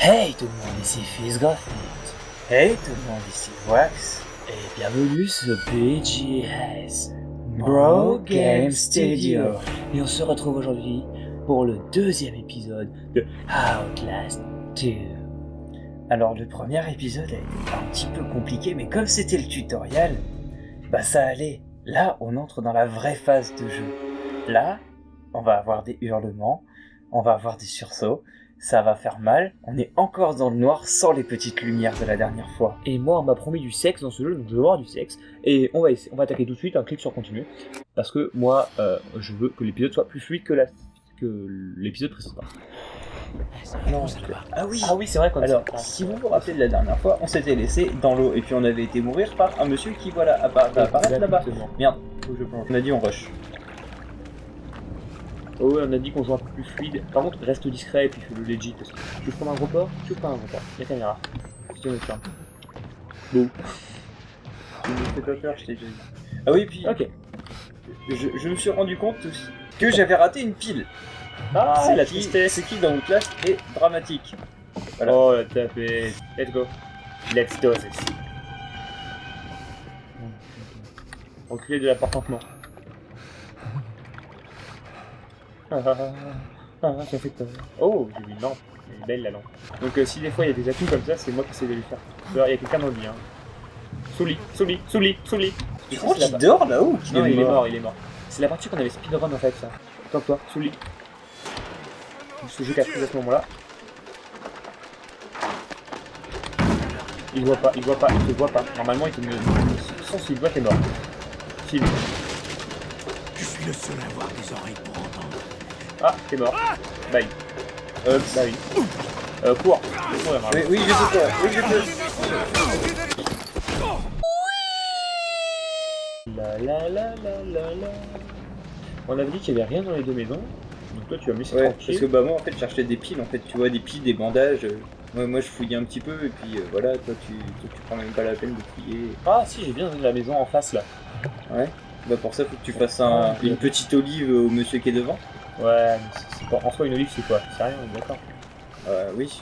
Hey tout le monde, ici Fils Graphite. Hey tout le monde, ici Wax. Et bienvenue sur BGS, Bro Game Studio. Et on se retrouve aujourd'hui pour le deuxième épisode de Outlast 2. Alors le premier épisode a été un petit peu compliqué, mais comme c'était le tutoriel, bah ça allait. Là, on entre dans la vraie phase de jeu. Là, on va avoir des hurlements, on va avoir des sursauts, ça va faire mal, on est encore dans le noir sans les petites lumières de la dernière fois. Et moi on m'a promis du sexe dans ce jeu, donc je veux voir du sexe. Et on va attaquer tout de suite, un clic sur continue. Parce que moi, je veux que l'épisode soit plus fluide que l'épisode précédent. Non, ah oui, C'est vrai qu'on alors, si vous vous rappelez de la dernière fois, on s'était laissé dans l'eau et puis on avait été mourir par un monsieur qui, voilà, va apparaître là-bas. Merde, faut que je plonge. On a dit on rush. Oh ouais, on a dit qu'on joue un peu plus fluide. Par contre, reste discret et puis fais le legit. Parce que tu veux prendre un gros port, tu veux pas un gros port. La caméra. Si tu me fermes. Bon. Tu me fais pas peur, je t'ai déjà dit. Ah oui, puis Ok. je me suis rendu compte aussi que j'avais raté une pile. Ah, C'est la qui, tristesse. c'est qui dans Outlast est dramatique. Voilà. Oh, la tapette. Let's go. Let's do this. Reculer de la porte lentement. Ça fait peur. Oh, j'ai vu une lampe. Elle est belle la lampe. Donc si des fois il y a des atouts comme ça, c'est moi qui essaie de les faire. Alors, il y a quelqu'un dans le lit. Hein. Sous lit. Je crois qu'il dort là-haut. Non, il est mort. C'est la partie qu'on avait speedrun en fait, ça. Toi, sous lit. Ce jeu qu'a pris à ce moment-là. Il te voit pas. Normalement, il te sans s'il te voit, t'es mort. Film. Je suis le seul à avoir des oreilles pour entendre. Ah, t'es mort. Bye. Bah oui. Cours. Courir, hein. Oui, je sais pas. Oui, je peux. La. On avait dit qu'il y avait rien dans les deux maisons. Donc toi, tu vas me laisser Ouais, tranquille. parce que bah moi en fait je cherchais des piles, en fait tu vois des piles, des bandages. Moi je fouillais un petit peu et puis voilà, toi tu prends même pas la peine de fouiller. Ah si, j'ai bien la maison en face là. Ouais. Bah pour ça faut que tu fasses une petite olive au monsieur qui est devant. Ouais, mais c'est pas... En soi, une olive, c'est quoi? C'est rien, on est d'accord. Oui.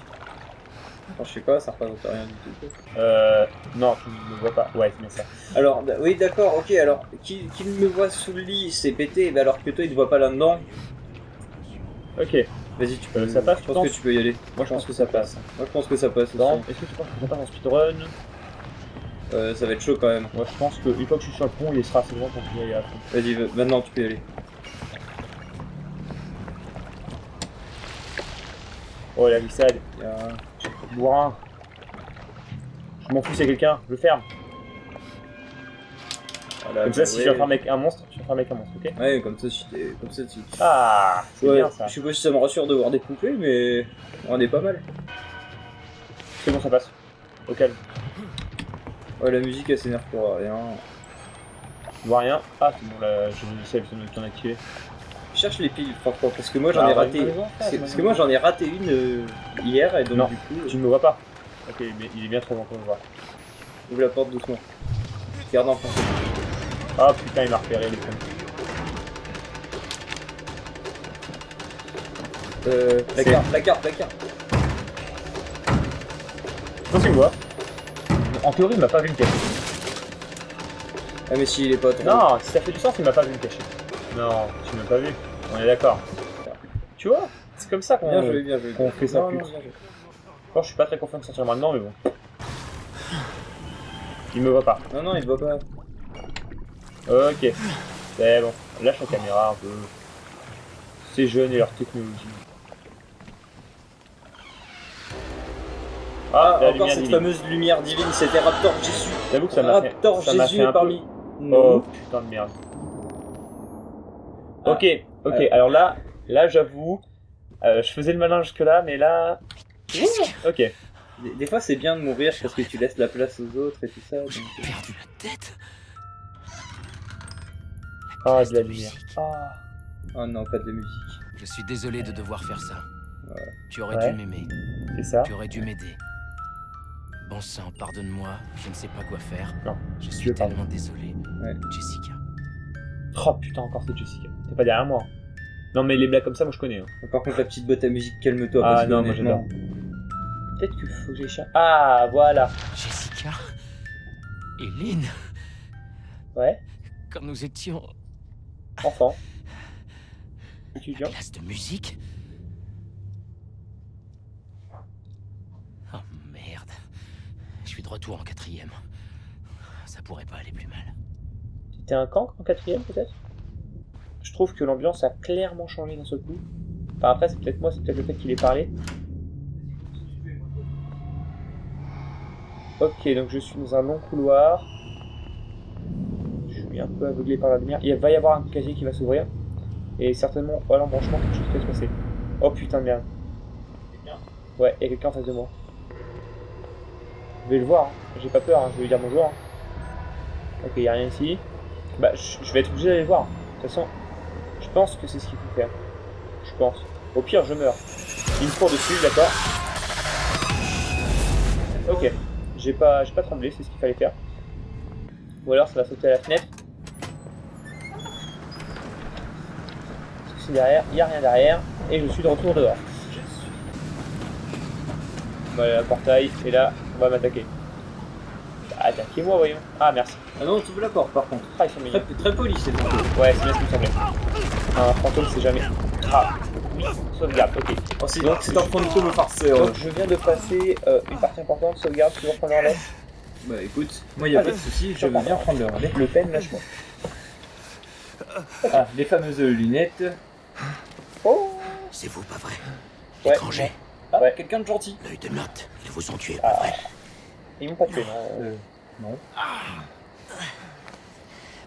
Enfin, je sais pas, ça représente rien du tout. Non, tu ne me vois pas. Ouais, c'est bien ça. Alors, oui, d'accord, ok, alors, qu'il me voit sous le lit, c'est pété, bah alors que toi, il te voit pas là-dedans. Ok. Vas-y, tu peux. Ça passe, je tu pense que penses? tu peux y aller. Moi, je pense que ça passe. Moi, je pense que ça passe Non, aussi. est-ce que tu penses que ça passe en speedrun? Ça va être chaud quand même. Moi, je pense qu'une fois que je suis sur le pont, il sera assez loin pour que j'y aille à fond. Vas-y, maintenant, tu peux y aller. Oh, la glissade. Il y a Bourrin. Je m'en fous, c'est quelqu'un. Je le ferme. Voilà, Comme ça, si ouais. je vais faire avec un monstre, je vais faire avec un monstre, ok? Ouais, comme ça, tu... Ah, c'est Ouais, bien ça. je sais pas si ça me rassure de voir des poupées, mais on est pas mal. C'est bon, ça passe. Au calme. Ouais, la musique, elle s'énerve pour rien. Je vois rien. Ah, c'est bon, là, j'ai besoin de t'en activer. Cherche les piles, franchement, parce que moi j'en ai raté. Parce que moi j'en ai raté une hier, et donc Non. du coup, Tu ne me vois pas. Ok, mais il est bien trop loin pour me voir. ouvre la porte doucement. Garde en face. Ah putain, il m'a repéré les cons. La carte. Non, c'est moi. En théorie, il m'a pas vu me cacher. Ah, mais si, il est pas trop. Non, si ça fait du sens, il m'a pas vu me cacher. Non, tu m'as pas vu. On est d'accord. Tu vois, c'est comme ça qu'on Bien joué. qu'on fait ça Non, pute. non, bien joué. Bon, je suis pas très confiant de sortir maintenant, mais bon. Il me voit pas. Non, il te voit pas. Ok, c'est bon. Lâche la caméra un peu. C'est jeune et leur technologie. Ah, la encore lumière cette divine. fameuse lumière divine, c'était Raptor Jésus. J'avoue que ça m'a fait, Raptor ça m'a Jésus fait un est parmi peu... nous. Oh putain de merde. Ah. Ok, alors là j'avoue, je faisais le malin jusque là, mais là... Ok. Des fois c'est bien de mourir parce que tu laisses la place aux autres et tout ça. Donc... Perdu la tête. Ah, de la lumière. Ah. Oh non, pas de musique. Je suis désolé de devoir faire ça. Ouais. Tu aurais Ouais. dû m'aimer. C'est ça. Tu aurais dû m'aider. Bon sang, pardonne-moi, je ne sais pas quoi faire. Non, Je tu suis veux pardon. tellement désolé. Ouais. Jessica. Oh putain, encore c'est Jessica. T'es pas derrière moi. Non mais les blagues comme ça, moi je connais. Hein. Par contre la petite boîte à musique, calme-toi. Ah parce que non, moi honnêtement, Peut-être qu'il faut que j'aille chercher... Ah, voilà. Jessica et Lynn, Ouais, quand nous étions enfant. à Étudiant. la classe de musique. Oh merde. Je suis de retour en 4e. Ça pourrait pas aller plus mal. C'était un camp en 4e peut-être? Je trouve que l'ambiance a clairement changé d'un seul coup. Enfin, après, c'est peut-être moi, c'est peut-être le fait qu'il ait parlé. Ok, donc je suis dans un long couloir. Je suis un peu aveuglé par la lumière. Il va y avoir un casier qui va s'ouvrir. Et certainement, à l'embranchement, quelque chose qui va se passer. Oh putain de merde. Ouais, il y a quelqu'un en face de moi. Je vais le voir, hein. J'ai pas peur, hein. Je vais lui dire bonjour. Hein. Ok, il n'y a rien ici. Bah, je vais être obligé d'aller voir. De toute façon, je pense que c'est ce qu'il faut faire. Je pense. Au pire, je meurs. Il me court dessus, d'accord. Ok. J'ai pas tremblé, c'est ce qu'il fallait faire. Ou alors ça va sauter à la fenêtre. Parce que c'est derrière, il n'y a rien derrière. Et je suis de retour dehors. Voilà, le portail, et là, on va m'attaquer. Attaquez-moi, voyons. Ah, merci. Ah non, tu ouvres la porte par contre. Ah, ils sont mignons. Très poli, c'est bon. Ouais, c'est bien ce qui me semblait. Un fantôme, c'est jamais. Ah, oui, sauvegarde, ok. Oh, c'est un fantôme farceur. Donc, je viens de passer une partie importante, sauvegarde, toujours prendre le relais. Bah écoute, moi y a pas de soucis, je veux bien prendre le relais. Le pen, lâche-moi. Ah, les fameuses lunettes. Oh. C'est vous, pas vrai? Ouais. Étranger. Ah, Ouais. quelqu'un de gentil. L'œil de Note. Ils vous ont tué, Ah. pas vrai? Ils m'ont pas tué, non. Non.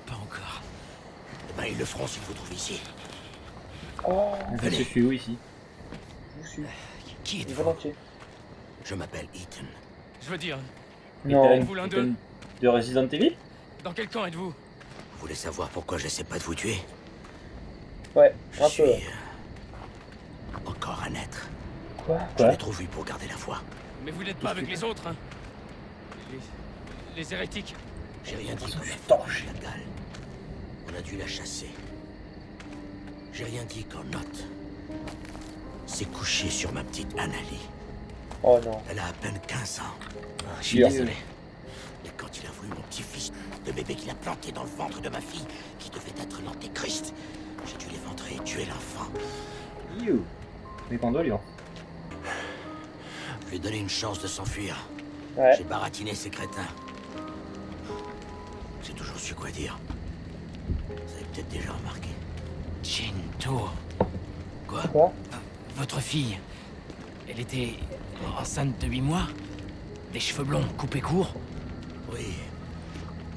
Pas encore. Eh ben, ils le feront s'ils vous trouvent ici. Oh, Je suis où ici? je vous suis. Qui êtes-vous? Volontiers. Je m'appelle Ethan. Je veux dire, Non. êtes-vous l'un d'eux? De Resident Evil? dans quel camp êtes-vous? Vous voulez savoir pourquoi j'essaie pas de vous tuer? Ouais, Je un suis peu. encore un être. Quoi? J'en ai trop vu pour garder la foi. Mais vous n'êtes pas avec les autres, hein? Les hérétiques. J'ai rien dit comme la forge, la dalle. On a dû la chasser. J'ai rien dit quand Note s'est couché sur ma petite Annalie. Oh non. Elle a à peine 15 ans. Je suis Sûr. désolé. Mais quand il a voulu mon petit-fils, le bébé qu'il a planté dans le ventre de ma fille, qui devait être l'antéchrist, j'ai dû l'éventrer et tuer l'enfant. You. Mes condoléances. Je lui ai donné une chance de s'enfuir. Ouais. J'ai baratiné ces crétins. J'ai toujours su quoi dire. Vous avez peut-être déjà remarqué. Chinto. Quoi? Quoi? Votre fille. Elle était enceinte de 8 mois? Des cheveux blonds coupés courts? Oui.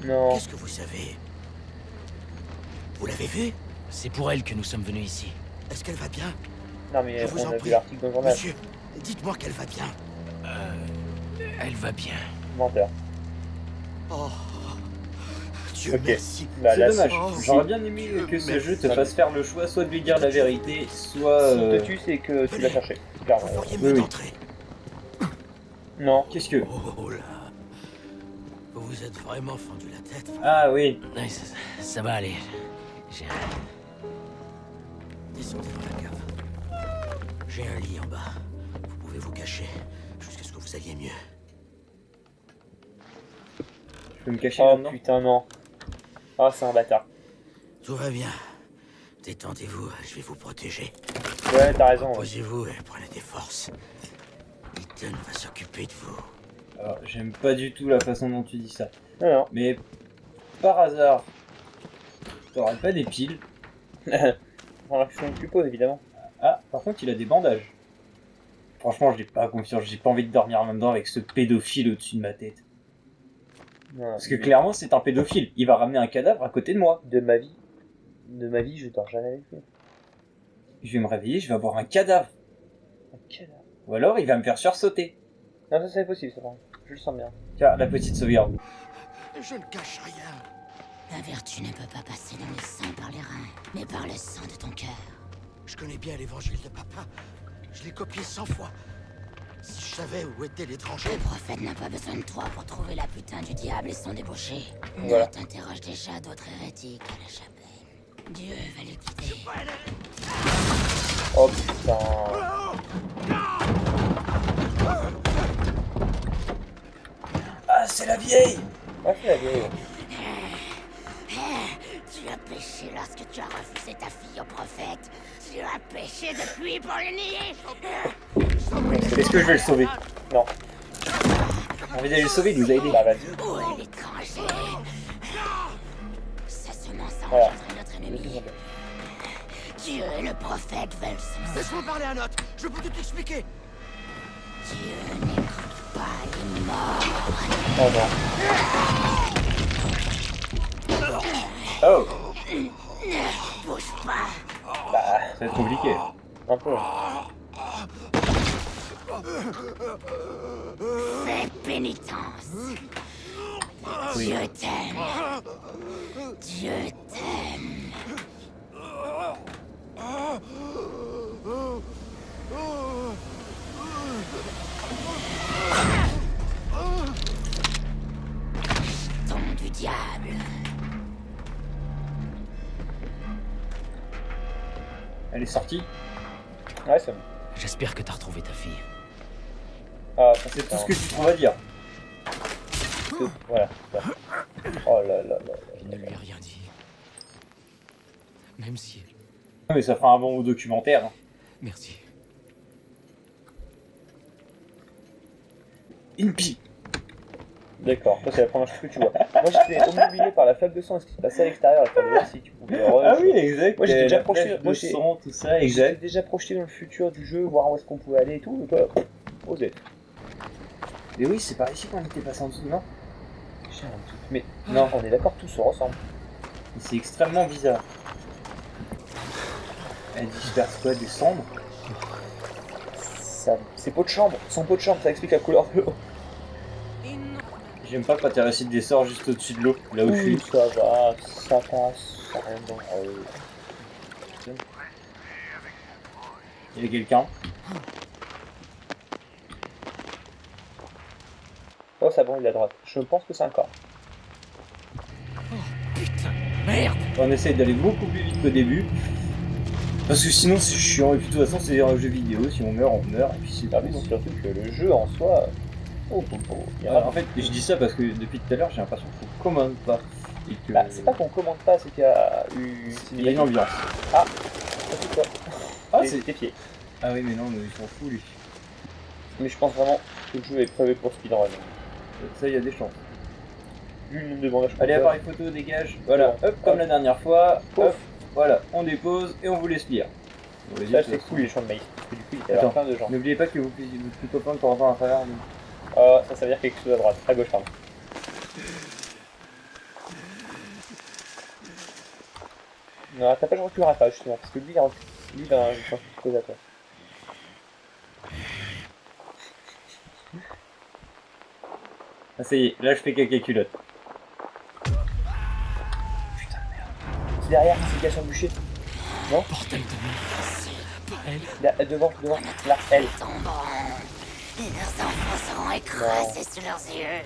Non. Qu'est-ce que vous savez? Vous l'avez vue? C'est pour elle que nous sommes venus ici. Est-ce qu'elle va bien? Non, mais Je vous on en a vu prie. l'article dans le journal. Monsieur, dites-moi qu'elle va bien. Elle va bien. Menteur. Oh, Dieu Ok. merci. Bah C'est là, dommage. Oh, J'aurais bien aimé que ce jeu te fasse faire le choix soit de lui dire la vérité, soit... S'il te tue, c'est que tu l'as cherché. Clairement. Vous feriez oui, mieux oui. d'entrer. Non. Qu'est-ce que... Oh là. Vous vous êtes vraiment fendu la tête. Ah oui. Ouais, ça va aller. J'ai Descendez dans la cave. J'ai un lit en bas. Vous pouvez vous cacher jusqu'à ce que vous alliez mieux. Je peux me cacher Oh maintenant. putain, non. Ah, c'est un bâtard. Tout va bien. Détendez-vous, je vais vous protéger. Ouais, t'as raison. Ouais. Posez-vous et prenez des forces. Ethan va s'occuper de vous. Alors, j'aime pas du tout la façon dont tu dis ça. Non, non. Mais, par hasard, t'aurais pas des piles? Dans la question que tu poses, évidemment. Ah, par contre, il a des bandages. Franchement, je n'ai pas confiance, j'ai pas envie de dormir maintenant avec ce pédophile au-dessus de ma tête. Non, Parce que clairement, c'est un pédophile. Il va ramener un cadavre à côté de moi. de ma vie, je dors jamais avec lui. Je vais me réveiller, je vais avoir un cadavre. Un cadavre. Ou alors, il va me faire sursauter. Non, ça c'est possible, ça. Je le sens bien. Tiens, la petite sauvegarde. Je ne cache rien. La vertu ne peut pas passer dans le sang par les reins, mais par le sang de ton cœur. Je connais bien l'évangile de papa. Je l'ai copié 100 fois. Si je savais où était l'étranger... Le prophète n'a pas besoin de toi pour trouver la putain du diable et son débauché. Voilà. Note interroge déjà d'autres hérétiques à la chapelle. Dieu va le guider. Oh putain. la vieille. Ouais, c'est la vieille. Tu as péché lorsque tu as refusé ta fille au prophète. Tu as péché depuis pour le nier. Est-ce que je vais le sauver? Non. J'ai envie d'aller le sauver, il nous a aidé. Bah vas-y. Où est l'étranger? Sa semence a Voilà. engendré notre ennemi. Dieu et le prophète veulent son. Laisse-moi parler à Note. Je peux tout expliquer. Dieu n'écoute pas les morts. Oh non. Oh, Ne bouge pas. Bah, ça va être compliqué. un peu. Fais pénitence. Oui. Dieu t'aime. Dieu t'aime. Ton du diable. Elle est sortie. Ouais, c'est bon. J'espère que t'as retrouvé ta fille. Ah, ça C'est tout ce que tu trouves à dire. Voilà. Ça. Oh là là là. Il ne lui a rien dit. Même si... Mais ça fera un bon documentaire. Hein. Merci. Impi. D'accord, ça c'est la première chose que tu vois. Moi j'étais obnubilé par la flaque de sang et ce qui se passait à l'extérieur et fallait voir si tu pouvais Ah oui, exact. Moi, j'étais déjà La projeté- flèche moi, de j'ai- sang, tout ça, J'étais exact. déjà projeté dans le futur du jeu, voir où est-ce qu'on pouvait aller et tout, et toi, osé. Mais oui, c'est par ici qu'on était passé en dessous, non? J'ai un doute. Mais Non. on est d'accord, tout se ressemble. Et c'est extrêmement bizarre. Elle disperse quoi? Des cendres? Ça, c'est pot de chambre, son pot de chambre, ça explique la couleur de l'eau. J'aime pas quand elle récite des sorts juste au-dessus de l'eau, là où je suis. Ça va, ça passe, ça rien de dangereux. Il y a quelqu'un. Oh, ça brûle à droite. Je pense que c'est un corps. Putain, merde! On essaye d'aller beaucoup plus vite qu'au début. Parce que sinon c'est chiant, et puis de toute façon c'est un jeu vidéo, si on meurt, on meurt, et puis c'est Ah, tout. mais c'est surtout que le jeu en soi. Oh, oh, oh. Il y a Alors, en fait, je dis ça parce que depuis tout à l'heure j'ai l'impression qu'on commande pas. Et que... Bah, c'est pas qu'on commande pas, c'est qu'il y a eu. Il y a une ambiance. Ça c'est quoi? Ah, Les- c'est... tes pieds. Ah oui, mais non, mais il s'en fout lui. Mais je pense vraiment que le jeu est prévu pour speedrun. Ça, il y a des chances. Vu le nombre de bandages. Allez, qu'on appareil photo, dégage. Voilà, hop, comme la dernière fois. Pouf. Hop, voilà, on dépose et on vous laisse lire. Bon, vas-y, Ça de toute c'est façon. cool les champs de maïs. Parce que du coup il y a Attends. plein de gens. N'oubliez pas que vous puissiez vous copain de temps en temps à travers. Ça veut dire quelque chose à droite, à gauche pardon. Non, t'as pas le reculeras pas justement, parce que lui il a un chose à toi. Ah, ça y est, là je fais caca culotte. C'est derrière, c'est caché en bûcher. Bordel de merde! Pas elle! Là, devant, là, elle. Tomberont. Et leurs enfants seront écrasés sous leurs yeux.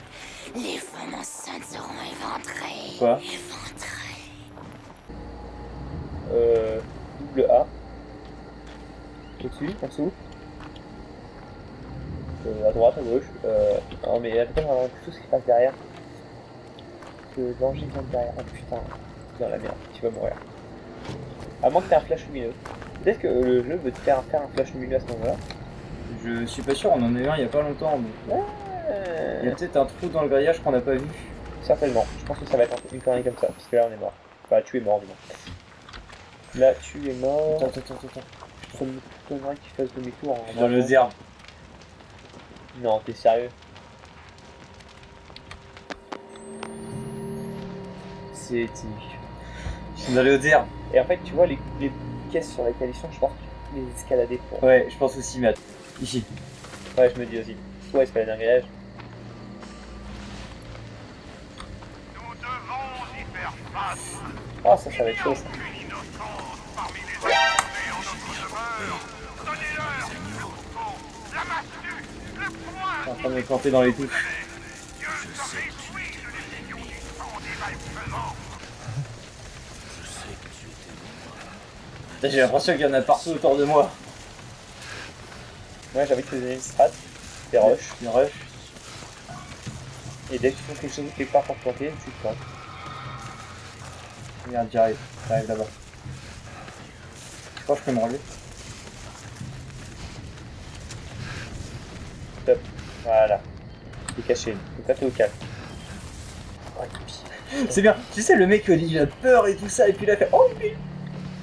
Les femmes enceintes seront éventrées. Quoi? Éventrées. Double A. Au-dessus, en dessous. À droite, à gauche. Non mais attends, on va voir tout ce qui se passe derrière. Que danger vient de derrière. Oh putain, dans la merde, tu vas mourir. À moins que t'aies un flash lumineux. Peut-être que le jeu veut te faire un flash lumineux à ce moment-là. Je suis pas sûr, on en a eu un il y a pas longtemps. Donc... Il y a peut-être un trou dans le grillage qu'on n'a pas vu. Certainement, je pense que ça va être une connerie comme ça, parce que là on est mort. Enfin, tu es mort, dis-moi. Là, tu es mort. Attends. Ça me donnerait qu'il fasse demi-tour en Dans le zerbe. Non, t'es sérieux? C'est... Ils sont dans les hautes herbes. Et en fait, tu vois, les caisses sur lesquelles ils sont, je pense qu'il faut les escalader pour... Ouais, je pense aussi, mais ici. Ouais, je me dis aussi. Soit escalader un grillage. Nous devons y faire face. Ah, ça va être chaud, ça. Donnez-leur le couteau, la massue, le Je suis poing. en train de me planter dans les touches. Dieu se réjouit de l'union du sang des malfaisants. Putain, j'ai l'impression qu'il y en a partout autour de moi. Ouais, j'avais que les strat, des rushs. Une rush. Et dès que tu trouves quelque chose quelque part pour te planter, tu te plantes. Regarde, j'arrive là-bas. Je crois que je peux me relever. Top. Voilà. T'es caché. Donc là, t'es au calme. Oh, C'est bien, tu sais, le mec il a peur et tout ça, et puis là, il fait oh oui.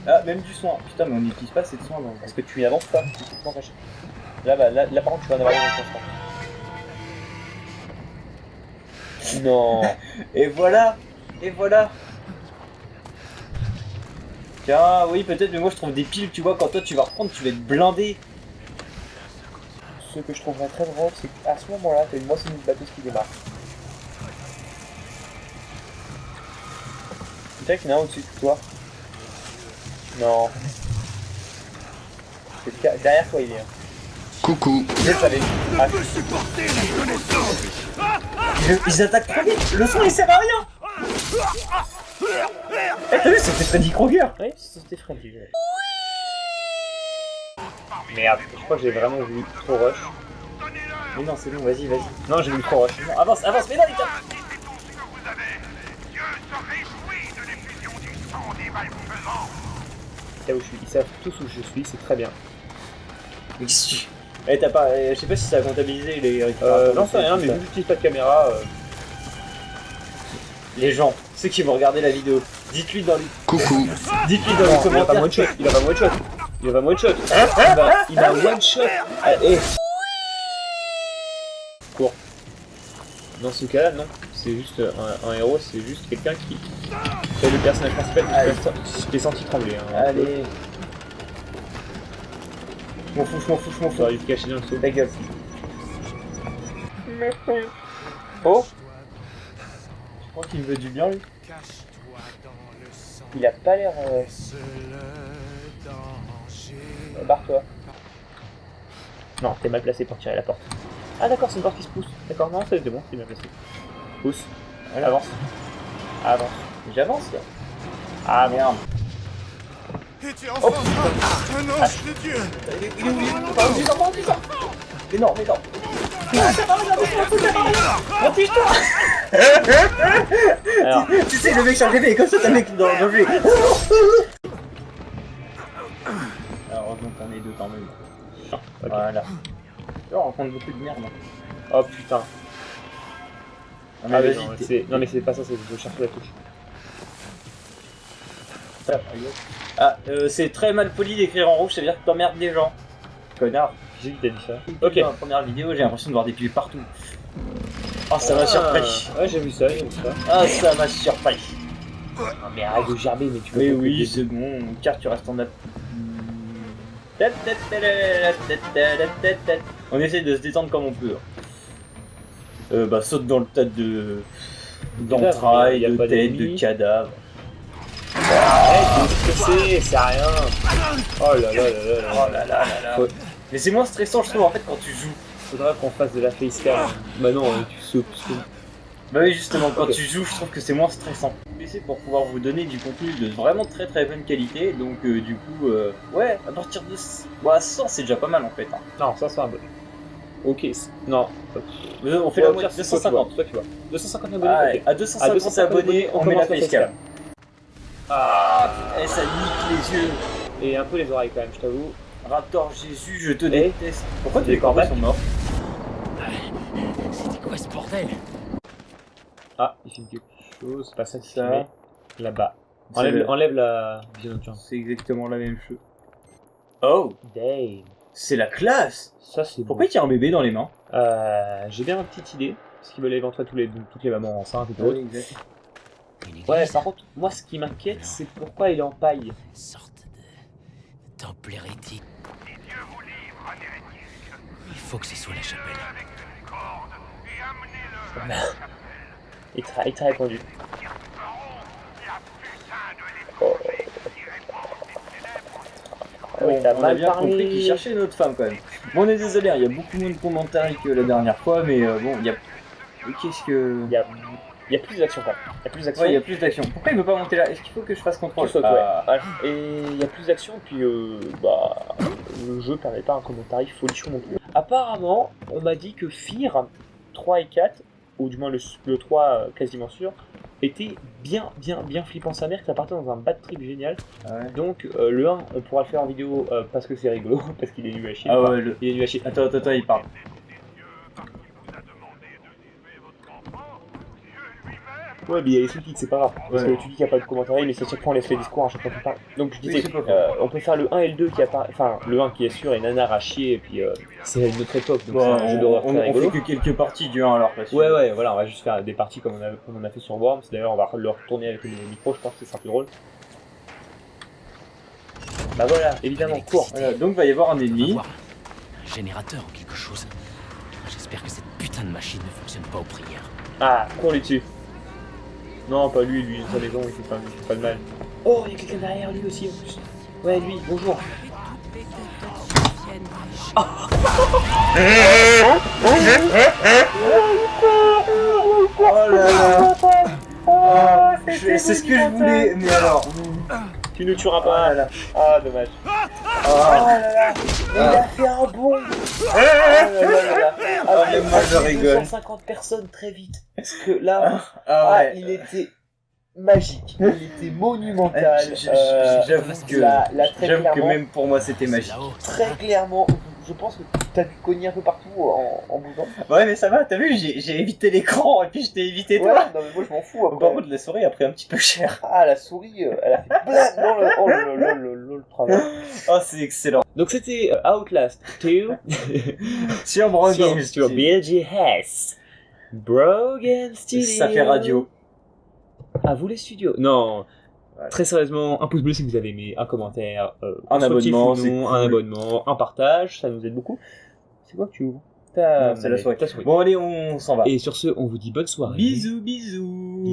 Ah, même du soin. Putain, mais on n'utilise pas assez de soins. Est-ce que tu avances pas? Tu te caché. Là, bah, là, par contre, tu vas en avoir un instant. Non. Et voilà. Tiens, oui, peut-être, mais moi je trouve des piles, tu vois, quand toi tu vas reprendre, tu vas être blindé. Ce que je trouverais très drôle, c'est qu'à ce moment-là, t'as une moissonneuse de batteuse qui démarre. Tu sais qu'il y en a un au-dessus de toi? Non. C'est derrière toi, il est. Coucou. Je le savais. Ah, Ils attaquent trop vite, le son il sert à rien. Eh, t'as vu, c'était Freddy Krueger. oui, c'était Freddy. Merde, je crois que j'ai vraiment voulu trop rush. Mais non, c'est bon, vas-y. Non, j'ai voulu trop rush. Non, avance, mais non, il tape. Dites-nous ce que vous avez. Dieu se réjouit de l'effusion du sang des malfaisants. Ils savent tous où je suis, c'est très bien. Mais qu'est-ce que tu... Eh, t'as pas... je sais pas si ça a comptabilisé les... Non, c'est rien, mais vu que j'utilise pas de caméra... Les gens, ceux qui vont regarder la vidéo, dites-lui dans les... Coucou. Dites-lui dans les Il va pas commentaires... one shot, il va one shot. Il va one shot. Cours. Dans ce cas-là, non. C'est juste un héros, c'est juste quelqu'un qui fait le personnage principal. Je t'ai senti trembler. Hein, Allez. Je m'en fous. T'aurais dû te cacher dans le saut. Ta gueule. Oh, Je crois qu'il me veut du bien, lui. il a pas l'air... Barre-toi. Non, t'es mal placé pour tirer la porte. Ah d'accord, c'est une porte qui se pousse. D'accord, non, c'est bon, c'est bien placé. Pousse. Voilà. Avance. J'avance, là. Ah merde. Oh putain, un ange de Dieu. Mais non. Alors, Tu sais, le mec s'est arrivé et comme ça, t'as le mec dans le jeu. Alors, heureusement qu'on est deux quand même. ok. Voilà. On rencontre beaucoup de merde. Oh putain. Ah, mais Ah, vas-y, vas-y, non mais c'est pas ça, c'est de chercher la touche. c'est très mal poli d'écrire en rouge, ça veut dire que t'emmerdes des gens. Connard. J'ai dit que t'as dit ça. Ok. Dans la première vidéo, j'ai l'impression de voir des pieds partout. Oh, ça m'a surpris. Ouais, j'ai vu ça, Ah, ça m'a surpris. Ah, mais arrête de gerber, mais tu peux Mais pas oui, couper. c'est bon, car tu restes en app. On essaie de se détendre comme on peut. Bah, saute dans le tas de... d'entrailles, y a de pas têtes, d'ennemis. de cadavres. Arrête de stresser, c'est rien. Oh là là là là là. Oh là là là là. Mais c'est moins stressant, je trouve, en fait, quand tu joues. Faudra qu'on fasse de la facecam. Bah non, tu sautes. Bah oui, justement, quand Ok. tu joues, je trouve que c'est moins stressant. C'est pour pouvoir vous donner du contenu de vraiment très bonne qualité, donc du coup, ouais, à partir de 100, c'est déjà pas mal en fait. Hein. Non, ça c'est un bon. Ok, non. On fait la moitié, 250. Toi tu vois. 250 abonnés, Ah, ok. à 250 abonnés, on met la facecam. Ah, Et ça nique les yeux. et un peu les oreilles quand même, je t'avoue. Raptor Jésus, je te déteste. Pourquoi tous Les les corbeaux corbeaux sont morts? C'était quoi ce bordel? Ah, il fait quelque chose, pas ça, Ça. mais là-bas. C'est Enlève la vision nocturne. C'est exactement la même chose. Oh, Damn. c'est la classe. Ça c'est Pourquoi il tient un bébé dans les mains? J'ai bien une petite idée. Parce qu'ils veulent éventuellement toutes les mamans enceintes et tout. exact. Une église? Ouais, par contre, moi ce qui m'inquiète, c'est pourquoi il est en paille. Une sorte de temple hérétique. Si Dieu vous livre un hérétique, Il faut que ce soit la chapelle. avec une corde et amenez-le à la chapelle. Il t'a répondu. Ils feront la putain de Oh. l'étranger qui répand des ténèbres. Oui, t'as On a mal bien compris parlé. qu'il cherchait une autre femme quand même. Bon, on est désolé, hein, il y a beaucoup moins de commentaires que la dernière fois, mais bon, il y a... Qu'est-ce que... Il y a plus d'action quand même. Il y a plus d'action. Ouais, il y a plus d'action. Pourquoi il veut pas monter là? Est-ce qu'il faut que je fasse contrôle? Tu sautes, Ah. ouais. Voilà. Et il y a plus d'action, puis le jeu permet pas un commentaire folichon non plus. Apparemment, on m'a dit que Fear 3 et 4 ou du moins le 3 quasiment sûr, était bien flippant sa mère, que ça partait dans un bad trip génial. Ouais. Donc le 1, on pourra le faire en vidéo parce que c'est rigolo, parce qu'il est nul à chier. Ah Enfin, ouais, il est nul à chier. Attends, il parle. Ouais, mais il y a les sous-titres, c'est pas grave. Parce Ouais. que tu dis qu'il n'y a pas de commentaire, mais c'est à chaque fois on laisse les discours à chaque fois qu'on parle. Donc je disais, Oui, c'est pas faux. on peut faire le 1 et le 2 qui apparaît. Enfin, le 1 qui est sûr et nanar à chier, et puis c'est une autre époque, donc Bon, c'est un jeu d'horreur très on rigolo. fait que quelques parties du 1 alors. Parce que- Ouais, voilà, on va juste faire des parties comme on en a fait sur Worms. D'ailleurs, on va le retourner avec le micro, je pense que ce sera plus drôle. Bah voilà, évidemment, cours. Voilà, donc va y avoir un On va ennemi. voir un générateur ou quelque chose. J'espère que cette putain de machine ne fonctionne pas aux prières. Ah, cours lui dessus. Non, pas lui, sa maison, il fait pas de mal. Oh, il y a quelqu'un derrière lui aussi en plus. Ouais, lui, bonjour. Oh là là. C'est ce que je voulais, mais alors. Tu ne tueras pas. Ah là là. Ah, dommage. Ah. Il a fait un bond. Ah là. Ah, mais moi, je rigole. 250 personnes très vite. Parce que là, Ouais. il était magique. Il était monumental. J'avoue que, là, très j'avoue que clairement, même pour moi c'était magique. Là-haut. très clairement, je pense que t'as dû cogner un peu partout en bougeant. Ouais, mais ça va, t'as vu, j'ai évité l'écran et puis je t'ai évité Ouais, toi. non mais moi je m'en fous après. Par contre, la souris a pris un petit peu cher. Ah, la souris, elle a fait blam dans le... Oh le travail. Oh, c'est excellent. Donc c'était Outlast 2 Sur Brogan sur BGS. Brogan Studio. Ça fait radio. À vous les studios. Non, Ouais. très sérieusement, un pouce bleu si vous avez aimé, un commentaire, Un constructif abonnement, ou c'est non, cool. un abonnement, un partage, ça nous aide beaucoup. C'est quoi que tu ouvres? Ta Non, c'est la souris. ta souris. Bon, allez, on s'en va. Et sur ce, on vous dit bonne soirée. Bisous. Bisous.